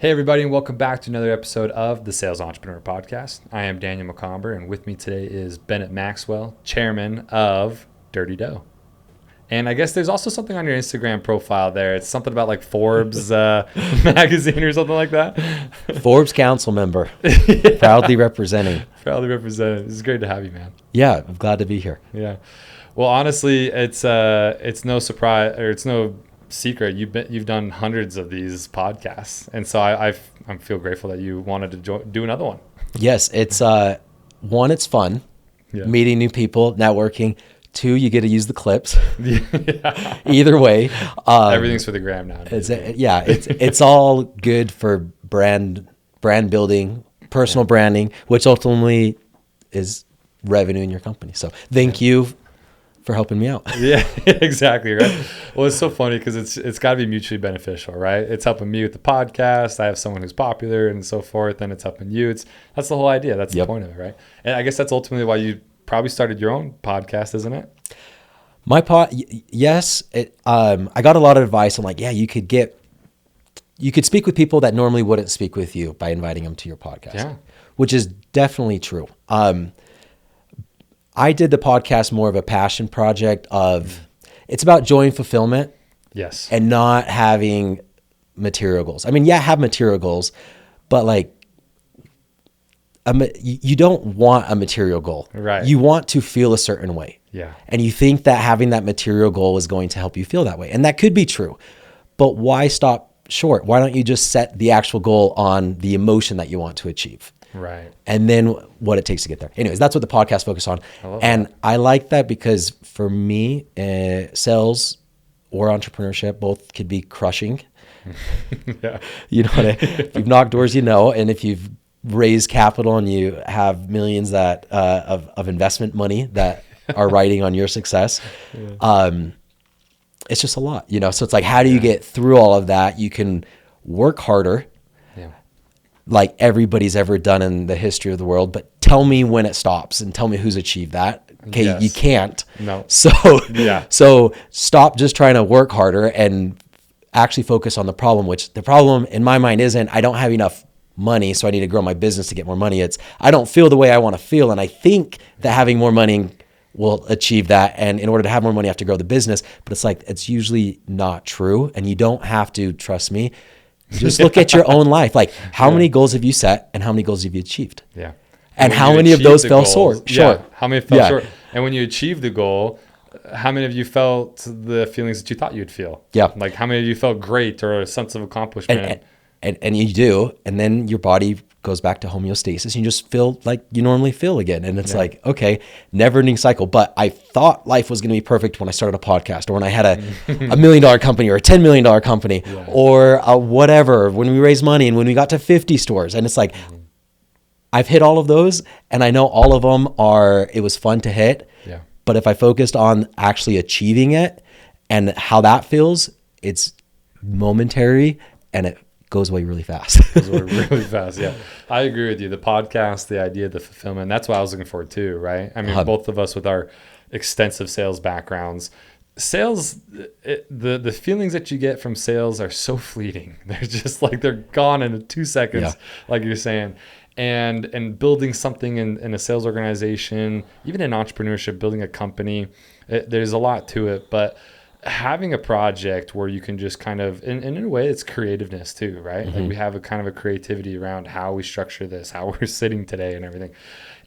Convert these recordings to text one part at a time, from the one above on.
Hey, everybody, and welcome back to another episode of the Sales Entrepreneur Podcast. I am Daniel McComber, and with me today is Bennett Maxwell, chairman of Dirty Dough. And I guess there's also something on your Instagram profile there. It's something about like Forbes magazine or something like that. Forbes council member, proudly representing. Proudly represented. It's great to have you, man. Yeah, I'm glad to be here. Yeah. Well, honestly, it's no surprise, or it's no secret. You've done hundreds of these podcasts, and so I feel grateful that you wanted to do another one. Yes, it's one, it's fun, Yeah. meeting new people, networking. Two, you get to use the clips. Yeah. Either way, Everything's for the gram now. it's all good for brand building, personal branding, which ultimately is revenue in your company. So thank you for helping me out. Yeah, exactly, right? Well, it's so funny because it's got to be mutually beneficial, right? It's helping me with the podcast. I have someone who's popular and so forth, and it's helping you. That's the whole idea. That's the point of it, right? And I guess that's ultimately why you probably started your own podcast, isn't it? Yes. I got a lot of advice on like, yeah, you could speak with people that normally wouldn't speak with you by inviting them to your podcast, Yeah. which is definitely true. I did the podcast more of a passion project it's about joy and fulfillment. Yes. And not having material goals. I mean, yeah, have material goals, but like, you don't want a material goal. Right. You want to feel a certain way. Yeah. And you think that having that material goal is going to help you feel that way. And that could be true, but why stop short? Why don't you just set the actual goal on the emotion that you want to achieve? Right. And then what it takes to get there. Anyways, that's what the podcast focused on. I like that because for me, sales or entrepreneurship, both could be crushing. Yeah. You know, if you've knocked doors, you know, and if you've raised capital and you have millions of investment money that are riding on your success, it's just a lot, you know? So it's like, how do you get through all of that? You can work harder. Like everybody's ever done in the history of the world, but tell me when it stops and tell me who's achieved that. Okay, Yes. You can't. No. So stop just trying to work harder and actually focus on the problem, which the problem in my mind isn't I don't have enough money, so I need to grow my business to get more money. It's I don't feel the way I want to feel, and I think that having more money will achieve that. And in order to have more money, I have to grow the business. But it's like, it's usually not true. And you don't have to, trust me. Just look at your own life. Like, how many goals have you set and how many goals have you achieved? Yeah. And how many of those fell short? Yeah. How many fell short? And when you achieve the goal, how many of you felt the feelings that you thought you'd feel? Yeah. Like how many of you felt great or a sense of accomplishment? And you do. And then your body goes back to homeostasis and you just feel like you normally feel again. And it's like, okay, never ending cycle. But I thought life was going to be perfect when I started a podcast or when I had a $1 million company or a $10 million company or whatever, when we raised money and when we got to 50 stores. And it's like, I've hit all of those and I know all of them it was fun to hit. Yeah. But if I focused on actually achieving it and how that feels, it's momentary and it goes away really fast. Really fast, yeah. I agree with you. The podcast, the idea, the fulfillment, that's what I was looking for too, right? I mean, both of us with our extensive sales backgrounds. Sales, the feelings that you get from sales are so fleeting. They're just like, they're gone in 2 seconds, like you're saying. And building something in a sales organization, even in entrepreneurship, building a company, there's a lot to it, but having a project where you can just kind of, in a way, it's creativeness too, right? Mm-hmm. Like we have a kind of a creativity around how we structure this, how we're sitting today and everything,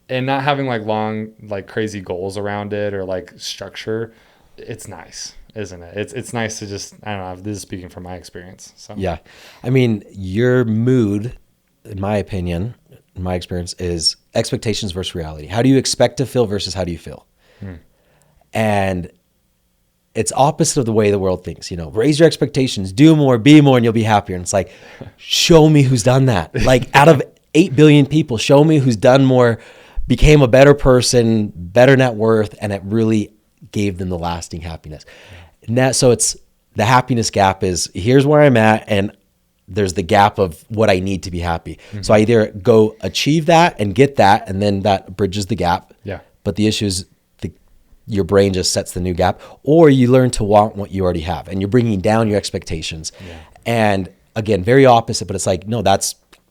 and not having like long, like crazy goals around it or like structure. It's nice, isn't it? It's nice to just, I don't know, this is speaking from my experience. So. Yeah. I mean, your mood, in my opinion, in my experience, is expectations versus reality. How do you expect to feel versus how do you feel? And it's opposite of the way the world thinks, you know, raise your expectations, do more, be more, and you'll be happier. And it's like, show me who's done that. Like out of 8 billion people, show me who's done more, became a better person, better net worth, and it really gave them the lasting happiness. Now, so it's the happiness gap is here's where I'm at, and there's the gap of what I need to be happy. Mm-hmm. So I either go achieve that and get that, and then that bridges the gap. Yeah. But the issue is your brain just sets the new gap, or you learn to want what you already have and you're bringing down your expectations. Yeah. And again, very opposite, but it's like, no,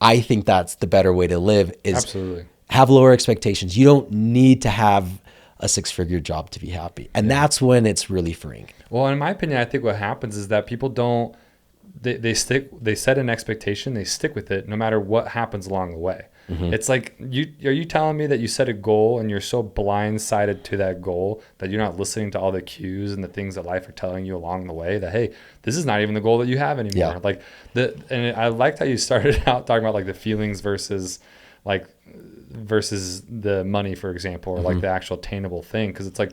I think that's the better way to live is absolutely have lower expectations. You don't need to have a 6-figure job to be happy. And that's when it's really freeing. Well, in my opinion, I think what happens is that people don't, they set an expectation, they stick with it no matter what happens along the way. Mm-hmm. It's like, are you telling me that you set a goal and you're so blindsided to that goal that you're not listening to all the cues and the things that life are telling you along the way that, hey, this is not even the goal that you have anymore. Yeah. And I liked how you started out talking about like the feelings versus the money, for example, or mm-hmm. like the actual attainable thing. Cause it's like,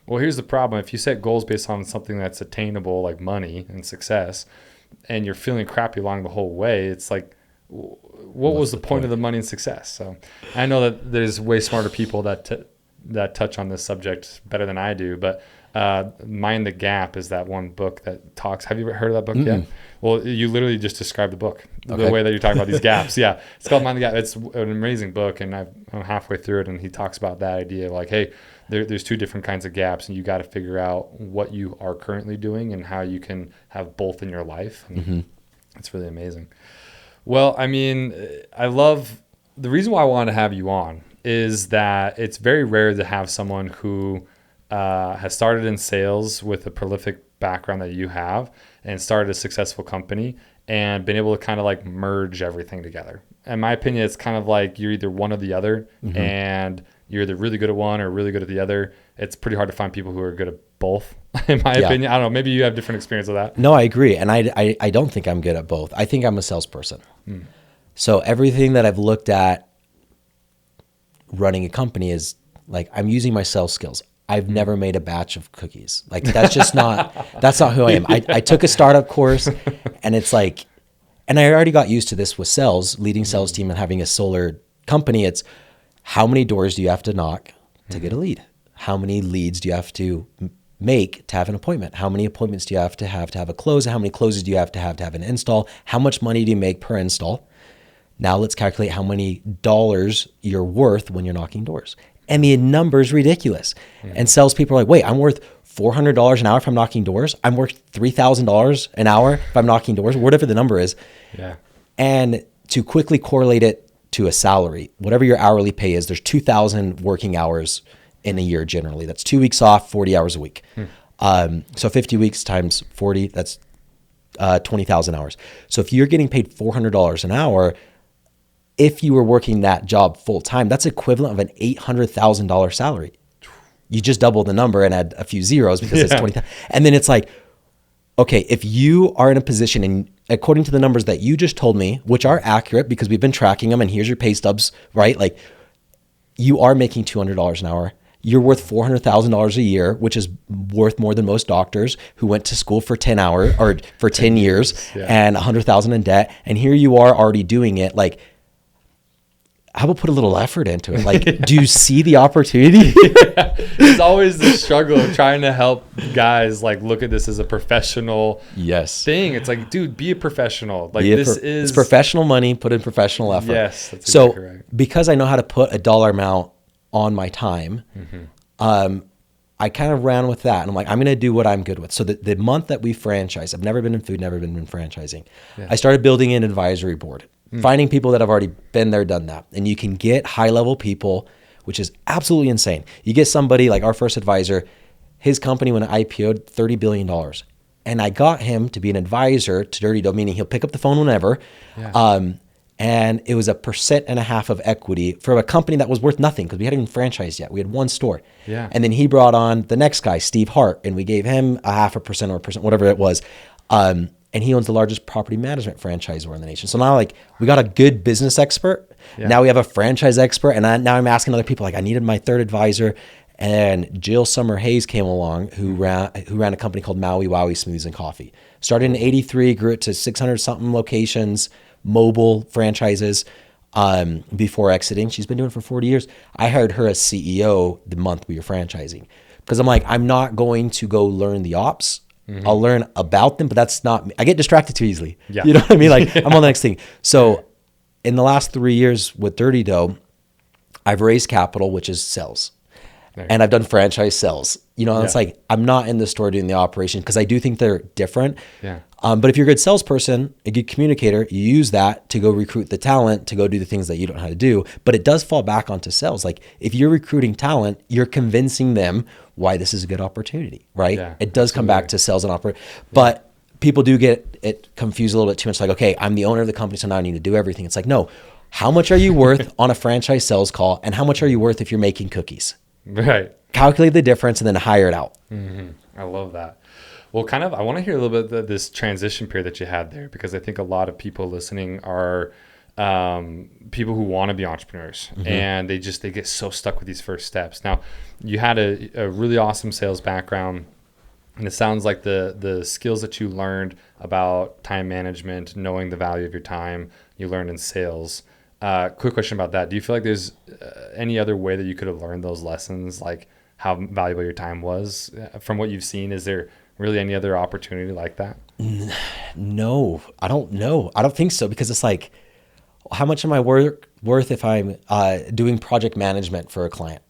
well, here's the problem. If you set goals based on something that's attainable, like money and success, and you're feeling crappy along the whole way, it's like, what was the point of the money and success? So I know that there's way smarter people that touch on this subject better than I do, but Mind the Gap is that one book that talks. Have you ever heard of that book yet? Well, you literally just described the book, the way that you're talking about these gaps. Yeah, it's called Mind the Gap. It's an amazing book, and I'm halfway through it, and he talks about that idea like, hey, there's 2 different kinds of gaps, and you got to figure out what you are currently doing and how you can have both in your life. And mm-hmm. It's really amazing. Well, I mean, I love the reason why I wanted to have you on is that it's very rare to have someone who has started in sales with a prolific background that you have and started a successful company and been able to kind of like merge everything together. In my opinion, it's kind of like you're either one or the other, mm-hmm. and you're either really good at one or really good at the other. It's pretty hard to find people who are good at both, in my opinion. I don't know. Maybe you have different experience with that. No, I agree. And I don't think I'm good at both. I think I'm a salesperson. So everything that I've looked at running a company is like, I'm using my sales skills. I've never made a batch of cookies. Like that's just that's not who I am. I took a startup course and it's like, and I already got used to this with sales, leading sales team and having a solar company. It's how many doors do you have to knock to get a lead? How many leads do you have to make to have an appointment? How many appointments do you have to have a close? How many closes do you have to have an install? How much money do you make per install? Now let's calculate how many dollars you're worth when you're knocking doors. And the number's ridiculous. And salespeople are like, wait, I'm worth $400 an hour if I'm knocking doors. I'm worth $3,000 an hour if I'm knocking doors, whatever the number is. Yeah. And to quickly correlate it to a salary, whatever your hourly pay is, there's 2,000 working hours in a year generally. That's 2 weeks off, 40 hours a week. So 50 weeks times 40, that's 20,000 hours. So if you're getting paid $400 an hour, if you were working that job full time, that's equivalent of an $800,000 salary. You just double the number and add a few zeros because it's 20,000. And then it's like, okay, if you are in a position and according to the numbers that you just told me, which are accurate because we've been tracking them and here's your pay stubs, right? Like you are making $200 an hour. You're worth $400,000 a year, which is worth more than most doctors who went to school for 10 hours or for 10 years and $100,000 in debt. And here you are already doing it. Like, how about put a little effort into it? Like, do you see the opportunity? It's always the struggle of trying to help guys like look at this as a professional thing. It's like, dude, be a professional. Like it's professional money, put in professional effort. Yes, that's exactly right. Because I know how to put a dollar amount on my time, I kind of ran with that. And I'm like, I'm going to do what I'm good with. So the month that we franchise, I've never been in food, never been in franchising. Yeah. I started building an advisory board. Finding people that have already been there, done that. And you can get high-level people, which is absolutely insane. You get somebody like our first advisor, his company when it IPO'd, $30 billion. And I got him to be an advisor to Dirty Dough, meaning he'll pick up the phone whenever. Yeah. And it was 1.5% of equity for a company that was worth nothing because we hadn't even franchised yet. We had one store. Yeah. And then he brought on the next guy, Steve Hart, and we gave him 0.5% or 1%, whatever it was. And he owns the largest property management franchisor in the nation. So now like we got a good business expert. Yeah. Now we have a franchise expert. And now I'm asking other people, like I needed my third advisor. And Jill Summer Hayes came along who ran a company called Maui Wowie Smoothies and Coffee. Started in 83, grew it to 600 something locations, mobile franchises before exiting. She's been doing it for 40 years. I hired her as CEO the month we were franchising. Because I'm like, I'm not going to go learn the ops. I'll learn about them, but that's not me. I get distracted too easily. Yeah. You know what I mean? Like I'm on the next thing. So in the last 3 years with Dirty Dough, I've raised capital, which is sales. And I've done franchise sales. You know, it's like I'm not in the store doing the operation because I do think they're different. Yeah. But if you're a good salesperson, a good communicator, you use that to go recruit the talent to go do the things that you don't know how to do. But it does fall back onto sales. Like if you're recruiting talent, you're convincing them why this is a good opportunity, right? Yeah, it does come back to sales and operate. But people do get it confused a little bit too much. Like, okay, I'm the owner of the company, so now I need to do everything. It's like, no, how much are you worth on a franchise sales call? And how much are you worth if you're making cookies? Right. Calculate the difference and then hire it out. Mm-hmm. I love that. Well, kind of, I want to hear a little bit of this transition period that you had there, because I think a lot of people listening are people who want to be entrepreneurs, and they get so stuck with these first steps. Now, you had a really awesome sales background, and it sounds like the skills that you learned about time management, knowing the value of your time, you learned in sales. Quick question about that. Do you feel like there's any other way that you could have learned those lessons, like how valuable your time was? From what you've seen, is there really any other opportunity like that? No, I don't know. I don't think so, because it's like, how much am I worth if I'm doing project management for a client?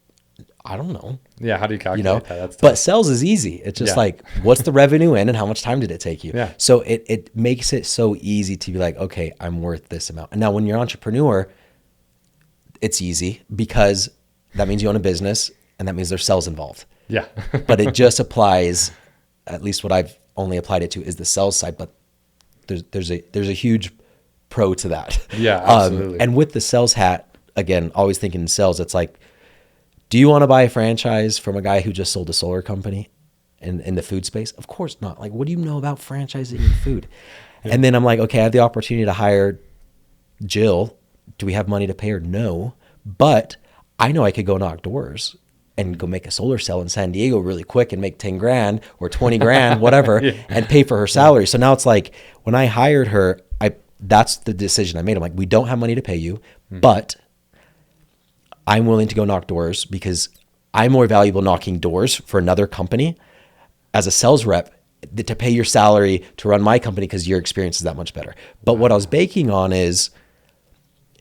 I don't know. Yeah, how do you calculate that? That's tough. But sales is easy. It's just like, what's the revenue in and how much time did it take you? Yeah. So it makes it so easy to be like, okay, I'm worth this amount. And now when you're an entrepreneur, it's easy because that means you own a business and that means there's sales involved. Yeah. But it just applies, at least what I've only applied it to is the sales side, but there's a huge pro to that. Yeah, absolutely. And with the sales hat, again, always thinking in sales, it's like, do you want to buy a franchise from a guy who just sold a solar company in the food space? Of course not. Like, what do you know about franchising in food? And then I'm like, okay, I have the opportunity to hire Jill. Do we have money to pay her? No. But I know I could go knock doors and go make a solar cell in San Diego really quick and make 10 grand or 20 grand, whatever, and pay for her salary. So now it's like, when I hired her, that's the decision I made. I'm like, we don't have money to pay you, but I'm willing to go knock doors because I'm more valuable knocking doors for another company as a sales rep to pay your salary to run my company because your experience is that much better. But what I was banking on is,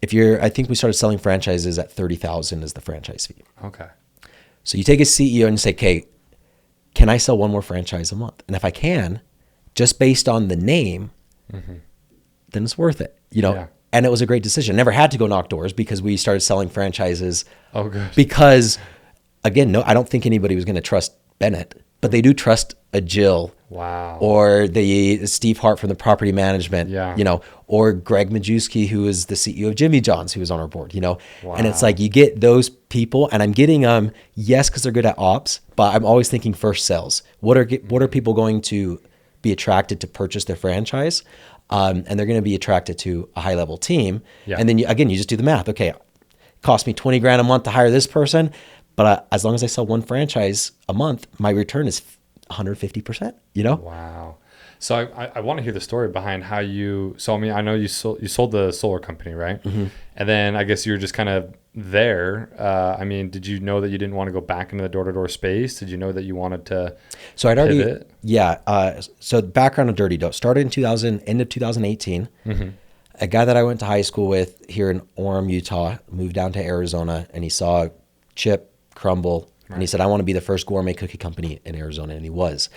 I think we started selling franchises at $30,000 as the franchise fee. Okay. So you take a CEO and say, okay, can I sell one more franchise a month? And if I can, just based on the name, then it's worth it, Yeah. And it was a great decision. Never had to go knock doors because we started selling franchises. Oh, good. Because, again, no, I don't think anybody was going to trust Bennett, but they do trust a Jill. Wow. Or the Steve Hart from the property management. Yeah. Or Greg Majewski, who is the CEO of Jimmy John's, who was on our board. Wow. And it's like you get those people, and I'm getting yes, because they're good at ops, but I'm always thinking first sales. What are people going to be attracted to purchase their franchise? And they're going to be attracted to a high level team. Yeah. And then you just do the math. Okay, it cost me 20 grand a month to hire this person, but as long as I sell one franchise a month, my return is 150%, Wow. So I want to hear the story behind how I know you sold the solar company, right? Mm-hmm. And then I guess you were just kind of there. Did you know that you didn't want to go back into the door-to-door space? Did you know that you wanted to pivot? So the background of Dirty Dough started in end of 2018. Mm-hmm. A guy that I went to high school with here in Orem, Utah, moved down to Arizona, and he saw Chip crumble. Right. And he said, I want to be the first gourmet cookie company in Arizona. And he was.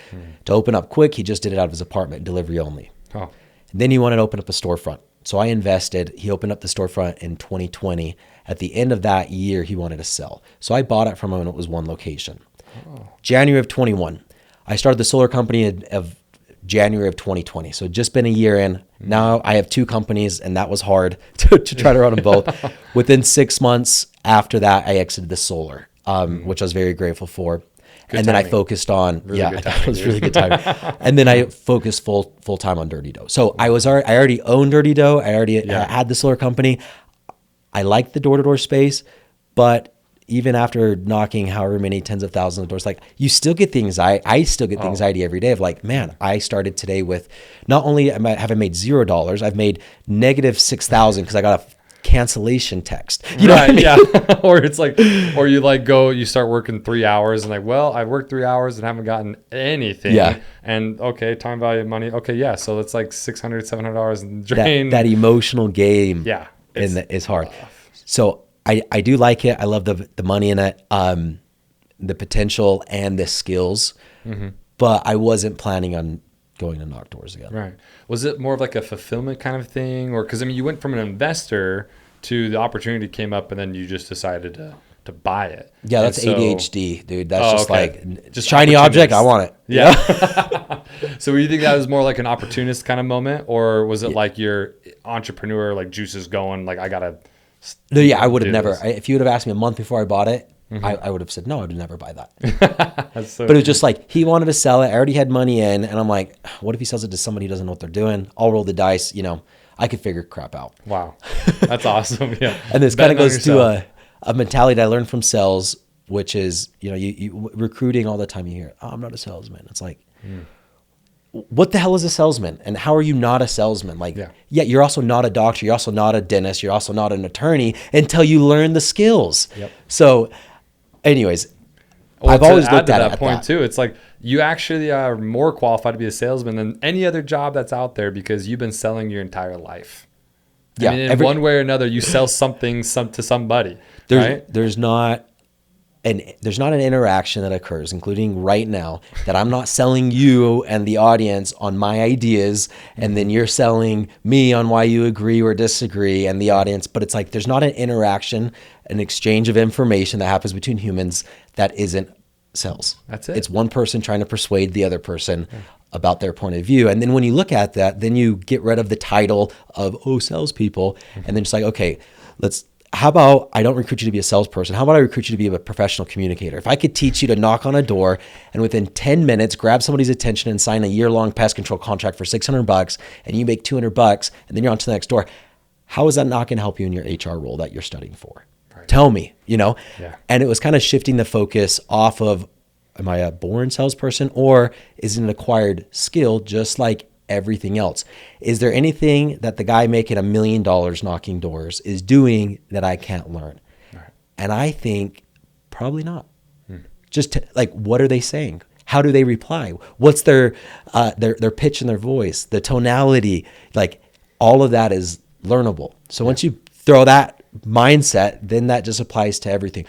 To open up quick, he just did it out of his apartment, delivery only. Oh. And then he wanted to open up a storefront. So I invested. He opened up the storefront in 2020. At the end of that year, he wanted to sell. So I bought it from him, and it was one location. Oh. January of 21. I started the solar company of January of 2020. So just been a year in. Now I have two companies, and that was hard to try to run them both. Within 6 months after that, I exited the solar. Which I was very grateful for. Good and timing. then I focused on, Really it was really good timing. And then I focused full time on Dirty Dough. So I already owned Dirty Dough. I already had the solar company. I liked the door-to-door space, but even after knocking however many tens of thousands of doors, like you still get the anxiety. I still get the anxiety every day of like, man, I started today with, not only have I made $0, I've made negative 6,000 because I got a cancellation text, what I mean? Yeah. Or it's like, or you start working 3 hours and like, well, I worked 3 hours and haven't gotten anything. Yeah. And okay, time value of money. Okay. Yeah. So it's like $600, $700 in drain. That emotional game. Yeah. Is hard. So I do like it. I love the money in it, the potential and the skills, but I wasn't planning on going to knock doors again. Right. Was it more of like a fulfillment kind of thing? Or because, I mean, you went from an investor to the opportunity came up and then you just decided to buy it. Yeah, that's so, ADHD, dude. That's just okay. like, just shiny object, I want it. Yeah. So you think that was more like an opportunist kind of moment? Or was it like your entrepreneur, like juices going, like I got to... No, yeah, I would have never. If you would have asked me a month before I bought it, I would have said, no, I would never buy that. But it was just like, he wanted to sell it. I already had money in. And I'm like, what if he sells it to somebody who doesn't know what they're doing? I'll roll the dice. You know, I could figure crap out. Wow. That's awesome. Yeah. And this kind of goes to a mentality that I learned from sales, which is, you know, you recruiting all the time. You hear, oh, I'm not a salesman. It's like, what the hell is a salesman? And how are you not a salesman? Like, yeah, you're also not a doctor. You're also not a dentist. You're also not an attorney until you learn the skills. Yep. So anyways, well, I've always looked at that point too. It's like you actually are more qualified to be a salesman than any other job that's out there because you've been selling your entire life. Yeah, I mean, in one way or another, you sell something to somebody. Right? There's not an interaction that occurs, including right now, that I'm not selling you and the audience on my ideas, and then you're selling me on why you agree or disagree, and the audience. But it's like there's not an interaction, an exchange of information that happens between humans that isn't sales. That's it. It's one person trying to persuade the other person about their point of view. And then when you look at that, then you get rid of the title of, salespeople, and then it's like, okay, how about I don't recruit you to be a salesperson? How about I recruit you to be a professional communicator? If I could teach you to knock on a door and within 10 minutes grab somebody's attention and sign a year-long pest control contract for $600 and you make $200 and then you're on to the next door, how is that not going to help you in your HR role that you're studying for? Right. Tell me, you know? Yeah. And it was kind of shifting the focus off of, am I a born salesperson or is it an acquired skill just like everything else? Is there anything that the guy making $1 million knocking doors is doing that I can't learn? Right. And I think probably not. Just like, what are they saying? How do they reply? What's their pitch and their voice, the tonality? Like all of that is learnable. So once you throw that mindset, then that just applies to everything.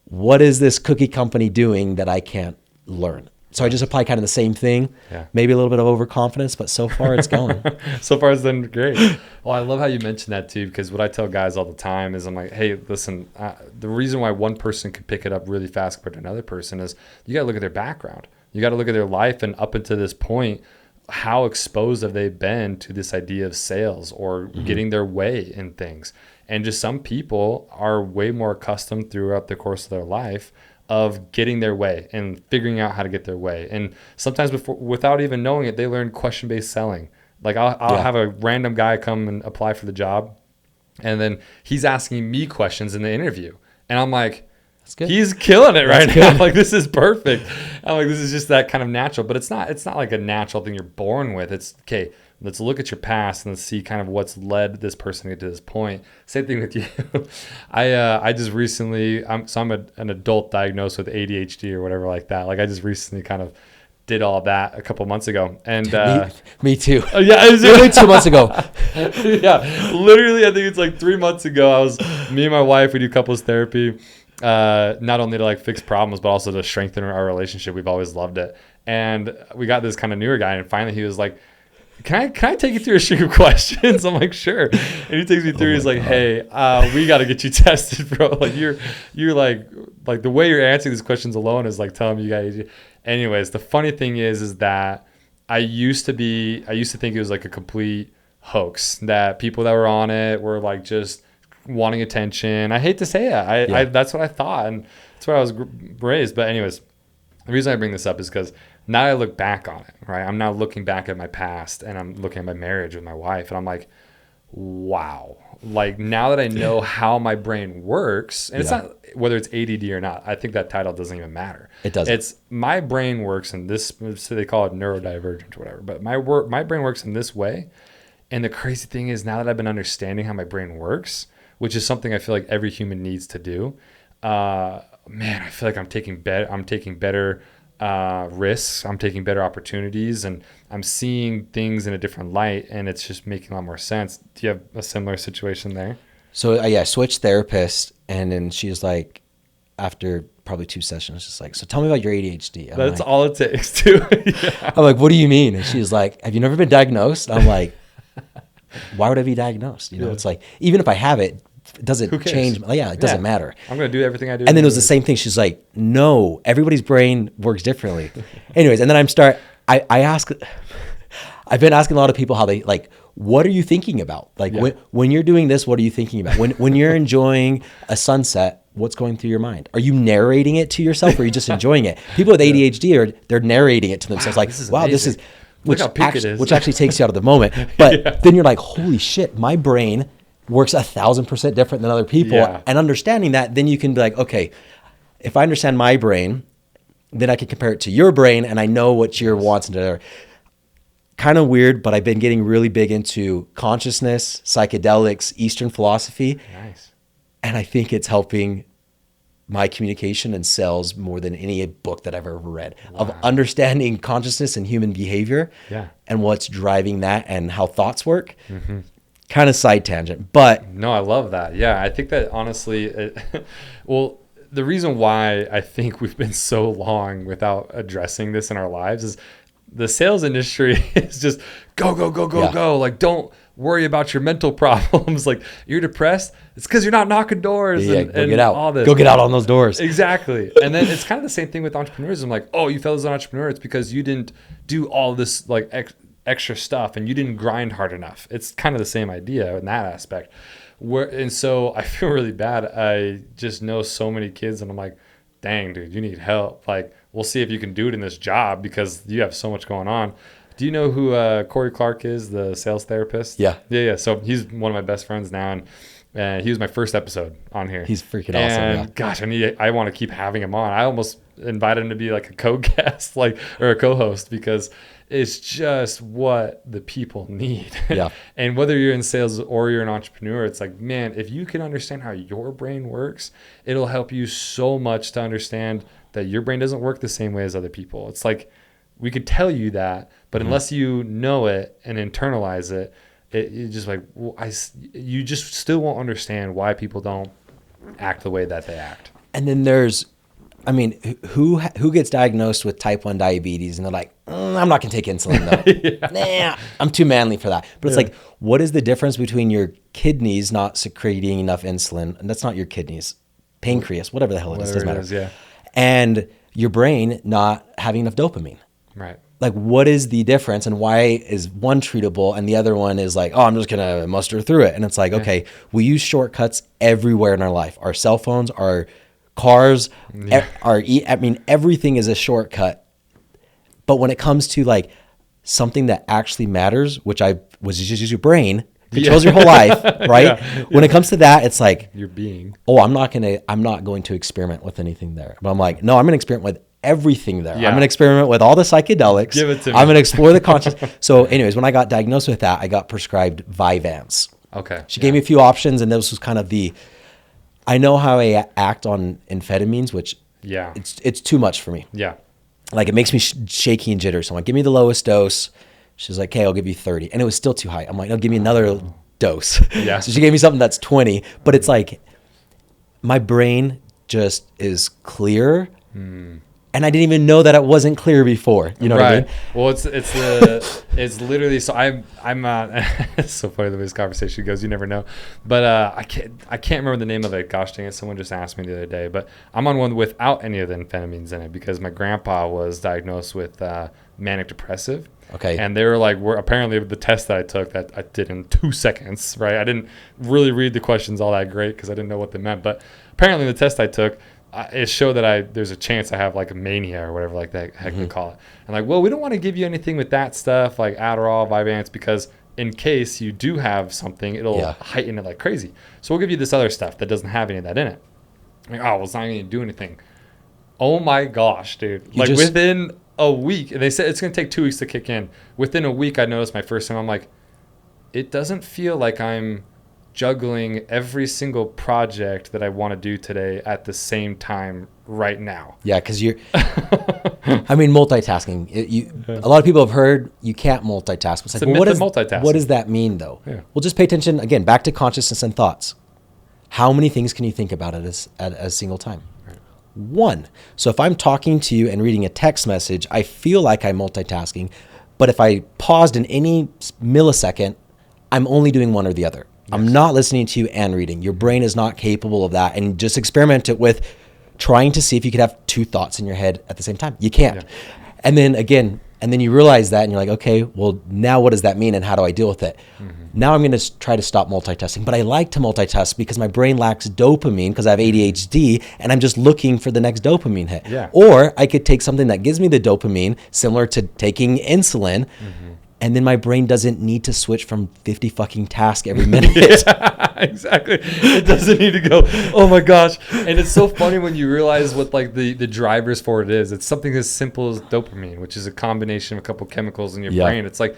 What is this cookie company doing that I can't learn? So I just apply kind of the same thing, maybe a little bit of overconfidence, but so far it's going. So far it's been great. Well, I love how you mentioned that too, because what I tell guys all the time is I'm like, hey, listen, the reason why one person can pick it up really fast compared to another person is you got to look at their background. You got to look at their life, and up until this point, how exposed have they been to this idea of sales or getting their way in things. And just some people are way more accustomed throughout the course of their life of getting their way and figuring out how to get their way. And sometimes without even knowing it, they learn question-based selling. Like I'll have a random guy come and apply for the job, and then he's asking me questions in the interview. And I'm like, that's good. He's killing it right now. Like, this is perfect. I'm like, this is just that kind of natural, but it's not like a natural thing you're born with. It's okay. Let's look at your past and let's see kind of what's led this person to this point. Same thing with you. I just recently, I'm an adult diagnosed with ADHD or whatever like that. Like I just recently kind of did all that a couple months ago. And me too. Yeah, literally 2 months ago. Yeah, literally, I think it's like 3 months ago. Me and my wife, we do couples therapy, not only to like fix problems, but also to strengthen our relationship. We've always loved it. And we got this kind of newer guy, and finally he was like, Can I take you through a string of questions? I'm like, sure. And he takes me through. He's like, hey, we got to get you tested, bro. Like you're like the way you're answering these questions alone is like telling me you got to. Anyways, the funny thing is that I used to think it was like a complete hoax, that people that were on it were like just wanting attention. I hate to say it. I that's what I thought, and that's where I was raised. But anyways, the reason I bring this up is because now I look back on it, right? I'm now looking back at my past, and I'm looking at my marriage with my wife, and I'm like, wow. Like, now that I know how my brain works, and it's not whether it's ADD or not, I think that title doesn't even matter. It doesn't. It's my brain works in this, so they call it neurodivergent or whatever, but my brain works in this way. And the crazy thing is, now that I've been understanding how my brain works, which is something I feel like every human needs to do, man, I feel like I'm taking better risks. I'm taking better opportunities, and I'm seeing things in a different light, and it's just making a lot more sense. Do you have a similar situation there? So I switched therapists, and then she's like, after probably 2 sessions, just like, so tell me about your ADHD. That's all it takes too. Yeah. I'm like, what do you mean? And she's like, have you never been diagnosed? I'm like, why would I be diagnosed? You know, it's like, even if I have it, it doesn't change. Yeah, it doesn't matter. I'm going to do everything I do. And then it was the same thing. She's like, no, everybody's brain works differently. Anyways, and then I've been asking a lot of people how they like, what are you thinking about? Like when you're doing this, what are you thinking about? When you're enjoying a sunset, what's going through your mind? Are you narrating it to yourself or are you just enjoying it? People with ADHD they're narrating it to themselves. Like, wow, this is, which actually takes you out of the moment. But then you're like, holy shit, my brain works 1,000% different than other people. Yeah. And understanding that, then you can be like, okay, if I understand my brain, then I can compare it to your brain and I know what your wants and are. Kind of weird, but I've been getting really big into consciousness, psychedelics, Eastern philosophy. Nice. And I think it's helping my communication and sales more than any book that I've ever read of understanding consciousness and human behavior and what's driving that and how thoughts work. Mm-hmm. Kind of side tangent, but no, I love that. Yeah. I think that honestly, well, the reason why I think we've been so long without addressing this in our lives is the sales industry is just go. Like, don't worry about your mental problems. Like, you're depressed, it's because you're not knocking doors and get out. All this. Go get out on those doors. Exactly. And then it's kind of the same thing with entrepreneurism. Like, oh, you fell as an entrepreneur, it's because you didn't do all this like extra stuff and you didn't grind hard enough. It's kind of the same idea in that aspect. And so I feel really bad. I just know so many kids and I'm like, dang, dude, you need help. Like, we'll see if you can do it in this job because you have so much going on. Do you know who Corey Clark is, the sales therapist? Yeah. So he's one of my best friends now, and he was my first episode on here. He's freaking awesome. And gosh, I want to keep having him on. I almost invited him to be like a co-guest, or a co-host, because it's just what the people need. Yeah. And whether you're in sales or you're an entrepreneur, it's like, man, if you can understand how your brain works, it'll help you so much to understand that your brain doesn't work the same way as other people. It's like, we could tell you that, but unless you know it and internalize it, it just like, you just still won't understand why people don't act the way that they act. And then who gets diagnosed with type 1 diabetes and they're like, I'm not going to take insulin though. Nah, I'm too manly for that. But it's like, what is the difference between your kidneys not secreting enough insulin, and that's not your kidneys, pancreas, whatever the hell it is, doesn't matter. And your brain not having enough dopamine. Right. Like, what is the difference, and why is one treatable and the other one is like, oh, I'm just going to muster through it. And it's like, okay, we use shortcuts everywhere in our life. Our cell phones, our cars, everything is a shortcut. But when it comes to like something that actually matters, which just use your brain, controls your whole life, right? When it comes to that, it's like your being. Oh, I'm not going to experiment with anything there. But I'm like, no, I'm going to experiment with everything there. Yeah. I'm going to experiment with all the psychedelics. Give it to me. I'm going to explore the conscious. So anyways, when I got diagnosed with that, I got prescribed Vyvanse. Okay. She gave me a few options, and this was kind of I know how I act on amphetamines, which it's too much for me. Yeah. Like, it makes me shaky and jitter. So I'm like, give me the lowest dose. She's like, okay, I'll give you 30. And it was still too high. I'm like, no, give me another dose. Yeah. So she gave me something that's 20, but it's like my brain just is clear. And I didn't even know that it wasn't clear before. You know what I mean? Well, it's literally, so I'm it's so funny the way this conversation goes. You never know. But I can't remember the name of it. Gosh dang it. Someone just asked me the other day. But I'm on one without any of the amphetamines in it because my grandpa was diagnosed with manic depressive. Okay. And they were like, apparently the test that I took that I did in 2 seconds, right? I didn't really read the questions all that great because I didn't know what they meant. But apparently the test I took, it showed that there's a chance I have like a mania or whatever like that heck they call it. And like, well, we don't want to give you anything with that stuff like Adderall, Vyvanse, because in case you do have something, it'll heighten it like crazy. So we'll give you this other stuff that doesn't have any of that in it. I'm like, oh, well, it's not going to do anything. Oh my gosh, dude. Within a week, and they said it's going to take 2 weeks to kick in. Within a week, I noticed my first time. I'm like, it doesn't feel like I'm juggling every single project that I want to do today at the same time right now. Yeah, because you're, multitasking. A lot of people have heard you can't multitask. It's like, well, what does that mean, though? Yeah. Well, just pay attention, again, back to consciousness and thoughts. How many things can you think about at a single time? Right. one. So if I'm talking to you and reading a text message, I feel like I'm multitasking. But if I paused in any millisecond, I'm only doing one or the other. Yes. I'm not listening to you and reading. Your brain is not capable of that. And just experiment it with trying to see if you could have two thoughts in your head at the same time. You can't. Yeah. And then you realize that and you're like, okay, well, now what does that mean and how do I deal with it? Mm-hmm. Now I'm going to try to stop multitasking. But I like to multitask because my brain lacks dopamine because I have ADHD and I'm just looking for the next dopamine hit. Yeah. Or I could take something that gives me the dopamine, similar to taking insulin, and then my brain doesn't need to switch from 50 fucking tasks every minute. Yeah, exactly. It doesn't need to go, oh my gosh. And it's so funny when you realize what like the drivers for it is. It's something as simple as dopamine, which is a combination of a couple chemicals in your brain. It's like,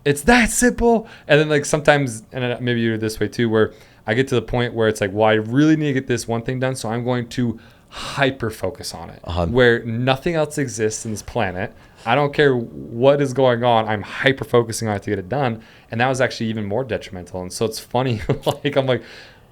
it's that simple. And then like sometimes, and maybe you're this way too, where I get to the point where it's like, well, I really need to get this one thing done. So I'm going to hyper focus on it, where nothing else exists in this planet. I don't care what is going on. I'm hyper focusing on it to get it done. And that was actually even more detrimental. And so it's funny, like, I'm like,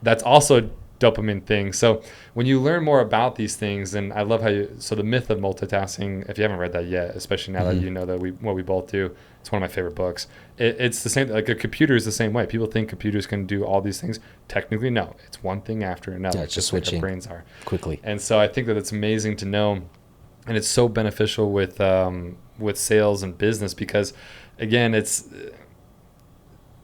that's also a dopamine thing. So when you learn more about these things, and I love how so the myth of multitasking, if you haven't read that yet, especially now that you know that what we both do, it's one of my favorite books. It's the same, like a computer is the same way. People think computers can do all these things. Technically, no. It's one thing after another. Yeah, it's just switching like our brains are. Quickly. And so I think that it's amazing to know. And it's so beneficial with sales and business because, again, it's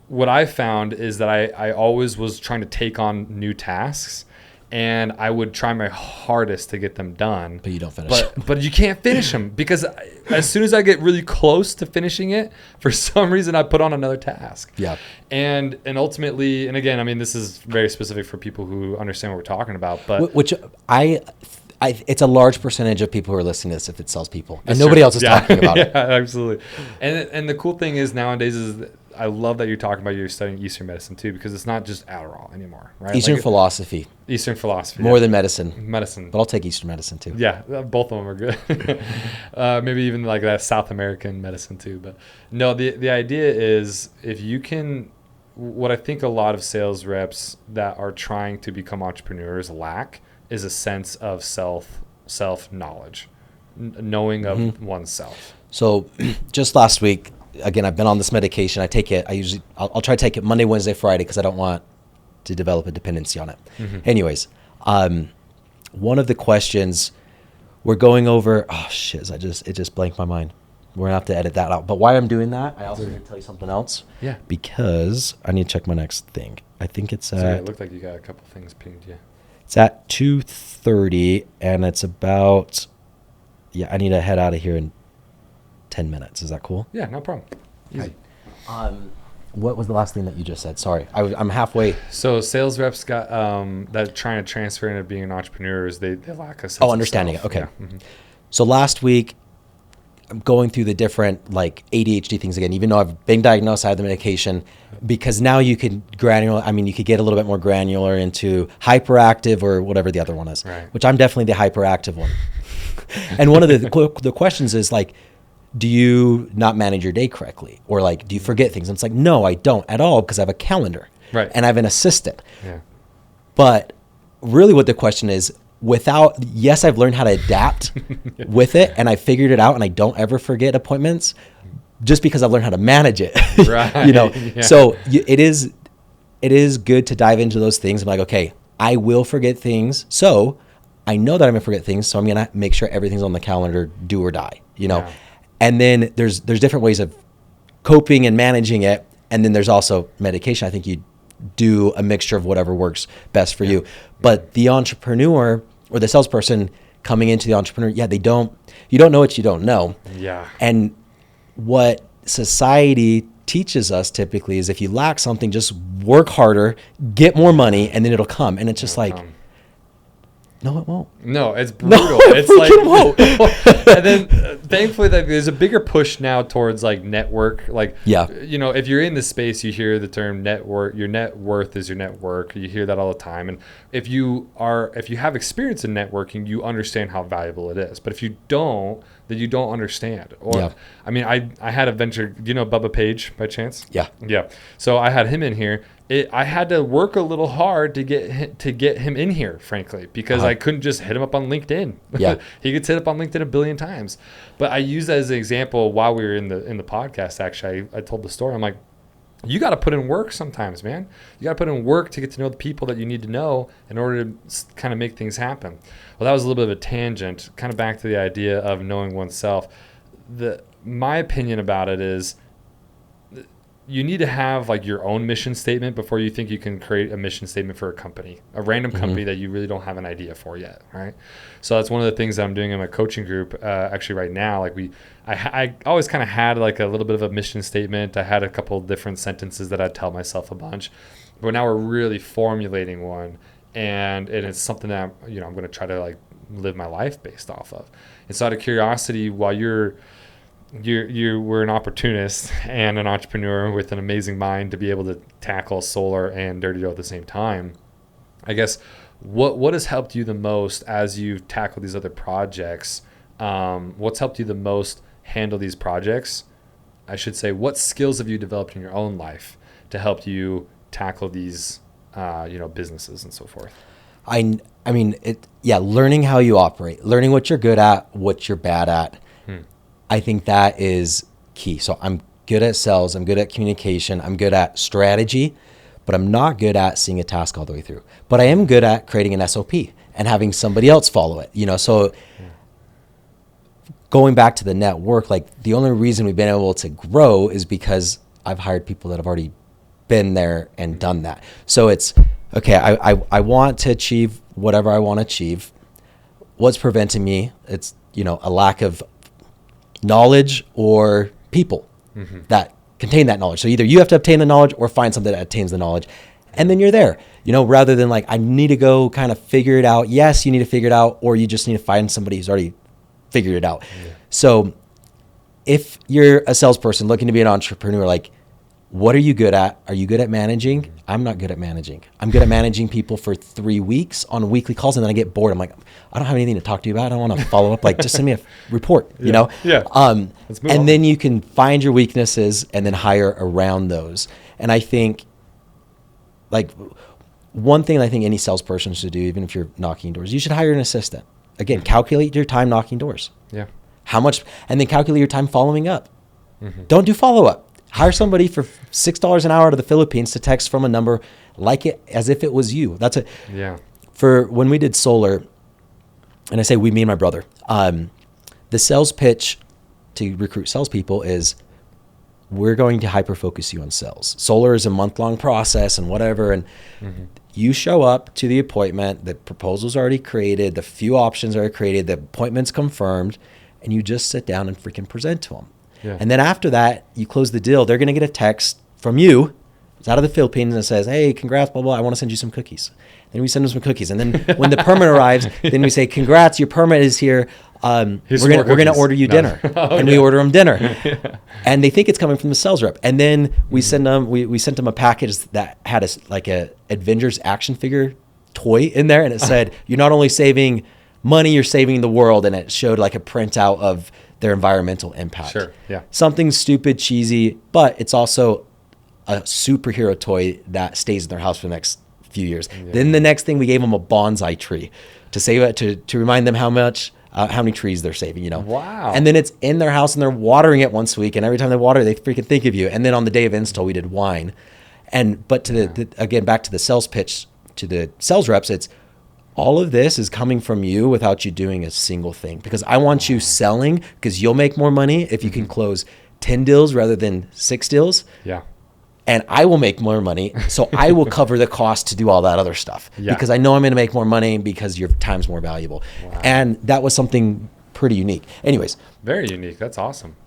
what I found is that I always was trying to take on new tasks, and I would try my hardest to get them done. But you don't finish. But you can't finish them because as soon as I get really close to finishing it, for some reason I put on another task. Yeah. And ultimately, and again, I mean, this is very specific for people who understand what we're talking about, but which it's a large percentage of people who are listening to this if it sells people. And nobody else is talking about it. Yeah, absolutely. And the cool thing is nowadays is I love that you're talking about you're studying Eastern medicine too, because it's not just Adderall anymore, right? Eastern philosophy. Eastern philosophy. More than medicine. Medicine. But I'll take Eastern medicine too. Yeah, both of them are good. Maybe even like that South American medicine too. But no, the idea is if you can, what I think a lot of sales reps that are trying to become entrepreneurs lack is a sense of self knowledge, knowing of oneself. So just last week, again, I've been on this medication. I take it. I'll try to take it Monday, Wednesday, Friday because I don't want to develop a dependency on it. Mm-hmm. Anyways, one of the questions we're going over. Oh shit! It just blanked my mind. We're gonna have to edit that out. But why I'm doing that, I also need to tell you something else. Yeah. Because I need to check my next thing. I think it's at. It looked like you got a couple things pinged. Yeah. It's at 2:30, and it's about. Yeah, I need to head out of here in 10 minutes. Is that cool? Yeah, no problem. Easy. Okay. What was the last thing that you just said? Sorry, I'm halfway. So sales reps got that trying to transfer into being an entrepreneur is they lack a sense understanding it. Okay. Yeah. Mm-hmm. So last week, I'm going through the different like ADHD things again. Even though I've been diagnosed, I have the medication, because now you could you could get a little bit more granular into hyperactive or whatever the other one is. Right. Which I'm definitely the hyperactive one. And one of the questions is like, do you not manage your day correctly? Or like, do you forget things? And it's like, no, I don't at all, because I have a calendar. Right. And I have an assistant. Yeah. But really what the question is, yes, I've learned how to adapt with it, and I figured it out, and I don't ever forget appointments just because I've learned how to manage it. Right. Yeah. So it is good to dive into those things. I'm like, okay, I will forget things. So I know that I'm going to forget things. So I'm going to make sure everything's on the calendar, do or die, Yeah. And then there's different ways of coping and managing it. And then there's also medication. I think you do a mixture of whatever works best for you. But the entrepreneur or the salesperson coming into the entrepreneur, you don't know what you don't know. Yeah. And what society teaches us typically is if you lack something, just work harder, get more money, and then it'll come. And it's just like, no, it won't. No, it's brutal. No, it's like, won't. And then thankfully there's a bigger push now towards like network. Like, if you're in this space, you hear the term network. Your net worth is your network. You hear that all the time. And if you have experience in networking, you understand how valuable it is. But if you don't, then you don't understand. Or, I mean, I had a venture. Do you know Bubba Page by chance? Yeah. Yeah. So I had him in here. I had to work a little hard to get him in here, frankly, because I couldn't just hit him up on LinkedIn. Yeah. He gets hit up on LinkedIn a billion times. But I use that as an example while we were in the podcast. Actually, I told the story. I'm like, you got to put in work sometimes, man. You got to put in work to get to know the people that you need to know in order to kind of make things happen. Well, that was a little bit of a tangent, kind of back to the idea of knowing oneself. My opinion about it is, you need to have like your own mission statement before you think you can create a mission statement for a company, a random company that you really don't have an idea for yet, right? So that's one of the things that I'm doing in my coaching group actually right now. Like I always kind of had like a little bit of a mission statement. I had a couple of different sentences that I'd tell myself a bunch, but now we're really formulating one, and it's something that I'm going to try to like live my life based off of. And so out of curiosity, while you were an opportunist and an entrepreneur with an amazing mind to be able to tackle solar and Dirty Dough at the same time, I guess what has helped you the most as you've tackled these other projects? What's helped you the most handle these projects? I should say, what skills have you developed in your own life to help you tackle these businesses and so forth? I mean, learning how you operate, learning what you're good at, what you're bad at. I think that is key. So I'm good at sales. I'm good at communication. I'm good at strategy, but I'm not good at seeing a task all the way through. But I am good at creating an SOP and having somebody else follow it. So going back to the network, like the only reason we've been able to grow is because I've hired people that have already been there and done that. So it's, okay, I want to achieve whatever I want to achieve. What's preventing me? It's, a lack of knowledge or people that contain that knowledge. So either you have to obtain the knowledge or find something that attains the knowledge. And then you're there, rather than like, I need to go kind of figure it out. Yes, you need to figure it out, or you just need to find somebody who's already figured it out. Yeah. So if you're a salesperson looking to be an entrepreneur, like, what are you good at? Are you good at managing? I'm not good at managing. I'm good at managing people for 3 weeks on weekly calls, and then I get bored. I'm like, I don't have anything to talk to you about. I don't want to follow up. Like, just send me a report, Yeah. And then you can find your weaknesses and then hire around those. And I think, like, one thing I think any salesperson should do, even if you're knocking doors, you should hire an assistant. Again, calculate your time knocking doors. Yeah. How much, and then calculate your time following up. Don't do follow up. Hire somebody for $6 an hour out of the Philippines to text from a number like it as if it was you. That's it. Yeah. For when we did solar, and I say we, me and my brother, the sales pitch to recruit salespeople is, we're going to hyper focus you on sales. Solar is a month-long process and whatever, and you show up to the appointment, the proposal's already created, the few options are created, the appointment's confirmed, and you just sit down and freaking present to them. Yeah. And then after that, you close the deal. They're going to get a text from you. It's out of the Philippines and it says, hey, congrats, blah, blah. I want to send you some cookies. Then we send them some cookies. And then when the permit arrives, then we say, congrats, your permit is here. We're going to order you dinner. And we order them dinner. Yeah. And they think it's coming from the sales rep. And then we send them, we sent them a package that had a Avengers action figure toy in there. And it said, you're not only saving money, you're saving the world. And it showed like a printout of their environmental impact. Sure, yeah. Something stupid, cheesy, but it's also a superhero toy that stays in their house for the next few years. Yeah. Then the next thing, we gave them a bonsai tree to save it, to remind them how many trees they're saving, Wow. And then it's in their house and they're watering it once a week, and every time they water, they freaking think of you. And then on the day of install, we did wine. But again, back to the sales pitch, to the sales reps, it's, all of this is coming from you without you doing a single thing, because I want you selling, because you'll make more money if you can close 10 deals rather than 6 deals. Yeah. And I will make more money. So I will cover the cost to do all that other stuff, because I know I'm going to make more money because your time's more valuable. Wow. And that was something pretty unique. Anyways. Very unique. That's awesome.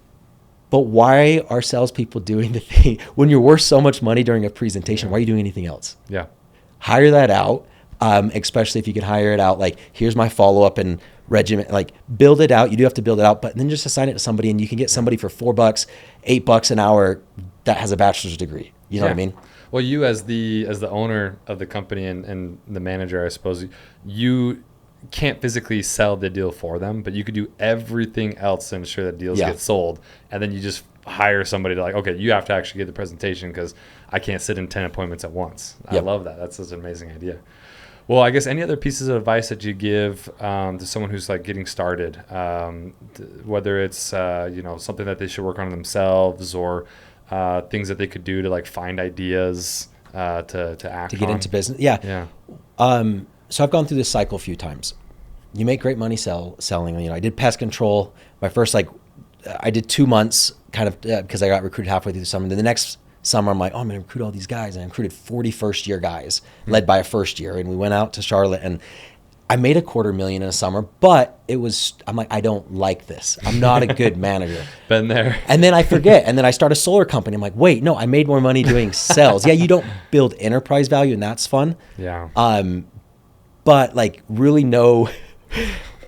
But why are salespeople doing the thing when you're worth so much money during a presentation? Why are you doing anything else? Yeah. Hire that out. Especially if you can hire it out, like, here's my follow-up and regimen, like, build it out. You do have to build it out, but then just assign it to somebody, and you can get somebody for $4, $8 an hour that has a bachelor's degree. You know what I mean? Well, you as the owner of the company and the manager, I suppose, you can't physically sell the deal for them, but you could do everything else to ensure that deals get sold. And then you just hire somebody to, like, okay, you have to actually get the presentation, because I can't sit in 10 appointments at once. I Yep. love that. That's such an amazing idea. Well, I guess any other pieces of advice that you give to someone who's like getting started, whether it's something that they should work on themselves or things that they could do to like find ideas to act to get on. into business. Yeah. So I've gone through this cycle a few times. You make great money selling. I did pest control. My first I did 2 months kind of because I got recruited halfway through the summer. Then the next summer, I'm like, oh, I'm going to recruit all these guys. And I recruited 40 first-year guys led by a first year. And we went out to Charlotte, and I made $250,000 in a summer. But I'm like, I don't like this. I'm not a good manager. Been there. And then I forget. And then I start a solar company. I'm like, wait, no, I made more money doing sales. Yeah, you don't build enterprise value, and that's fun. Yeah. But like really know,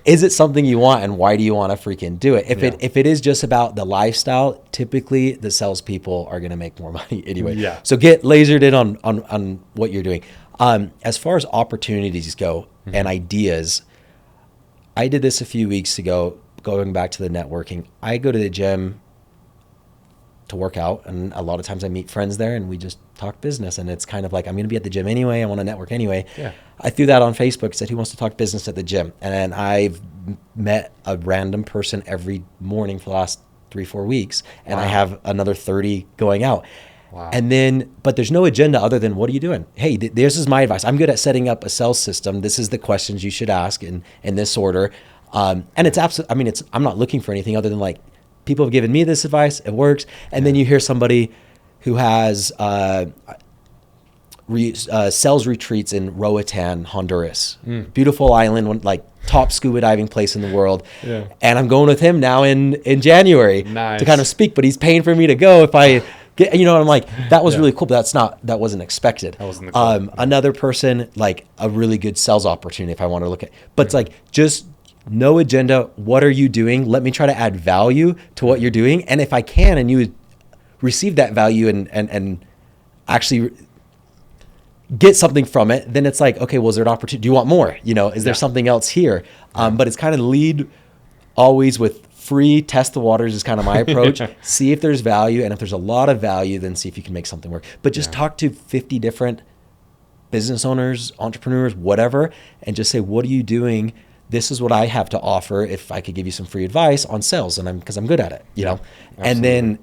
is it something you want, and why do you want to freaking do it? If it is just about the lifestyle, typically the salespeople are going to make more money anyway. Yeah. So get lasered in on what you're doing. As far as opportunities go and ideas, I did this a few weeks ago, going back to the networking. I go to the gym to work out, and a lot of times I meet friends there and we just talk business, and it's kind of like, I'm going to be at the gym anyway. I want to network anyway. Yeah. I threw that on Facebook, said, who wants to talk business at the gym? And I've met a random person every morning for the last 3-4 weeks, and I have another 30 going out. Wow. And then, but there's no agenda other than, what are you doing? Hey, this is my advice. I'm good at setting up a sales system. This is the questions you should ask in this order. And it's absolutely, I'm not looking for anything other than like, people have given me this advice, it works. And then you hear somebody who has sales retreats in Roatan, Honduras. Beautiful island, like top scuba diving place in the world. Yeah. And I'm going with him now in January Nice. to kind of speak, but he's paying for me to go if I get, I'm like, that was really cool, but that wasn't expected. That wasn't the goal. Another person, like a really good sales opportunity if I want to look at, but it's like, just no agenda. What are you doing? Let me try to add value to what you're doing. And if I can, and you receive that value and actually get something from it, then it's like, okay, well, is there an opportunity? Do you want more? Is there something else here? But it's kind of lead always with free, test the waters is kind of my approach. See if there's value. And if there's a lot of value, then see if you can make something work. But just talk to 50 different business owners, entrepreneurs, whatever, and just say, what are you doing? This is what I have to offer. If I could give you some free advice on sales, and because I'm good at it, Absolutely. And then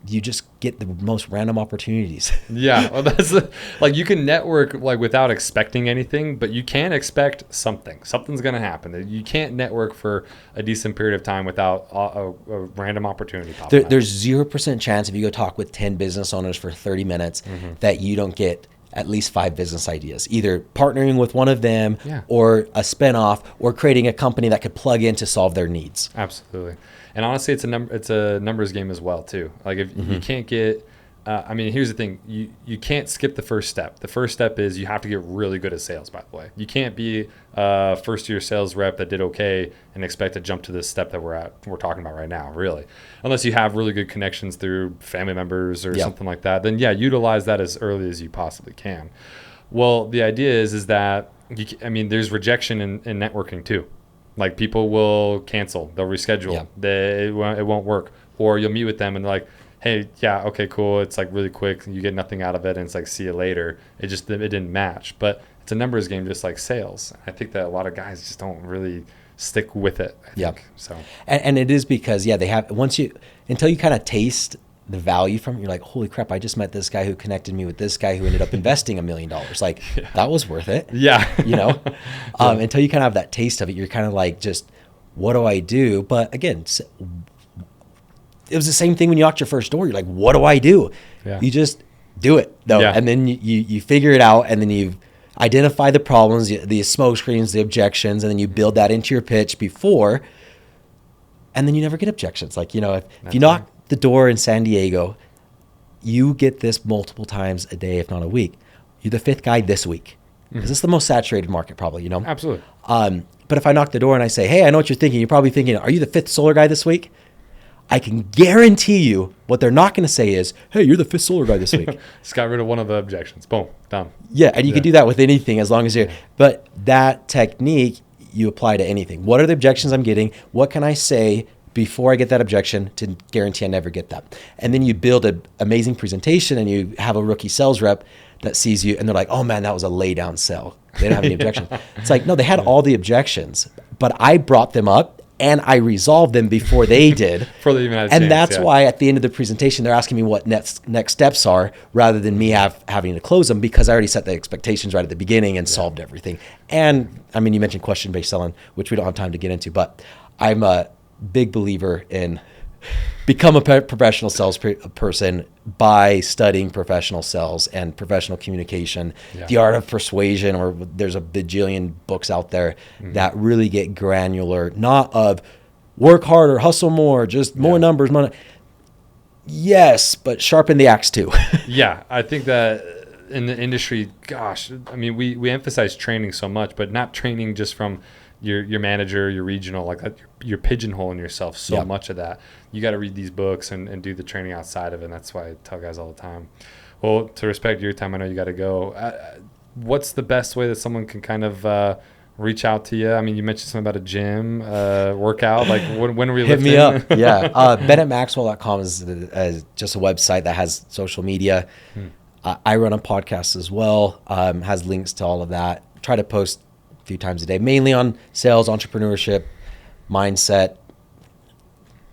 you just get the most random opportunities. Yeah, well, that's like you can network like without expecting anything, but you can expect something. Something's going to happen. You can't network for a decent period of time without a random opportunity popping up. There's 0% chance if you go talk with 10 business owners for 30 minutes that you don't get at least 5 business ideas, either partnering with one of them or a spinoff or creating a company that could plug in to solve their needs. Absolutely. And honestly, it's a numbers game as well too. Like if you can't get, here's the thing, you can't skip the first step. The first step is you have to get really good at sales, by the way. You can't be a first year sales rep that did okay and expect to jump to this step that we're talking about right now, really. Unless you have really good connections through family members or something like that, then utilize that as early as you possibly can. Well, the idea is that, there's rejection in networking too. Like people will cancel, they'll reschedule, it won't work. Or you'll meet with them and they're like, hey, yeah, okay, cool. It's like really quick. You get nothing out of it and it's like, see you later. It didn't match. But it's a numbers game just like sales. I think that a lot of guys just don't really stick with it, I think. So. And it is because, they have, until you kind of taste the value from it, you're like, holy crap, I just met this guy who connected me with this guy who ended up investing $1 million. Like, that was worth it. Yeah. Until you kind of have that taste of it, you're kind of like, just, what do I do? But again, it was the same thing when you knocked your first door. You're like, what do I do? Yeah. You just do it, though. Yeah. And then you figure it out, and then you identify the problems, the smoke screens, the objections, and then you build that into your pitch before, and then you never get objections. Like, if you knock the door in San Diego, you get this multiple times a day, if not a week. You're the 5th guy this week. Because it's the most saturated market, probably, Absolutely. But if I knock the door and I say, hey, I know what you're thinking. You're probably thinking, are you the 5th solar guy this week? I can guarantee you what they're not going to say is, hey, you're the 5th solar guy this week. Just got rid of one of the objections. Boom, done. Yeah, and you can do that with anything as long as you're, but that technique you apply to anything. What are the objections I'm getting? What can I say before I get that objection to guarantee I never get that. And then you build an amazing presentation and you have a rookie sales rep that sees you and they're like, oh man, that was a lay down sell. They didn't have any objections. It's like, no, they had all the objections, but I brought them up and I resolved them before they did. Before they even had a and chance, that's why at the end of the presentation, they're asking me what next steps are rather than me having to close them, because I already set the expectations right at the beginning and solved everything. And I mean, you mentioned question-based selling, which we don't have time to get into, but I'm a big believer in become a professional sales person by studying professional sales and professional communication, the art of persuasion, or there's a bajillion books out there that really get granular, not of work harder, hustle more, just more numbers, money. Yes, but sharpen the axe too. Yeah, I think that in the industry, gosh, I mean, we emphasize training so much, but not training just from your manager, your regional, like you're pigeonholing yourself so much of that. You got to read these books and do the training outside of it. And that's why I tell guys all the time. Well, to respect your time, I know you got to go. What's the best way that someone can kind of reach out to you? I mean, you mentioned something about a gym, workout. Like when are we lifting? Hit me up. Yeah. BennettMaxwell.com is just a website that has social media. I run a podcast as well. Has links to all of that. Try to post a few times a day, mainly on sales, entrepreneurship, mindset,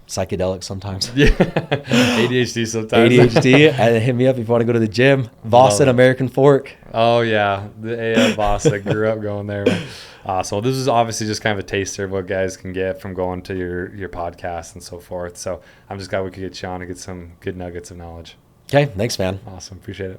psychedelics sometimes. Yeah. ADHD sometimes. ADHD. And hit me up if you want to go to the gym. Boston American Fork. Oh, yeah. The AF Boston. I grew up going there. Awesome. Well, this is obviously just kind of a taster of what guys can get from going to your podcast and so forth. So I'm just glad we could get you on and get some good nuggets of knowledge. Okay. Thanks, man. Awesome. Appreciate it.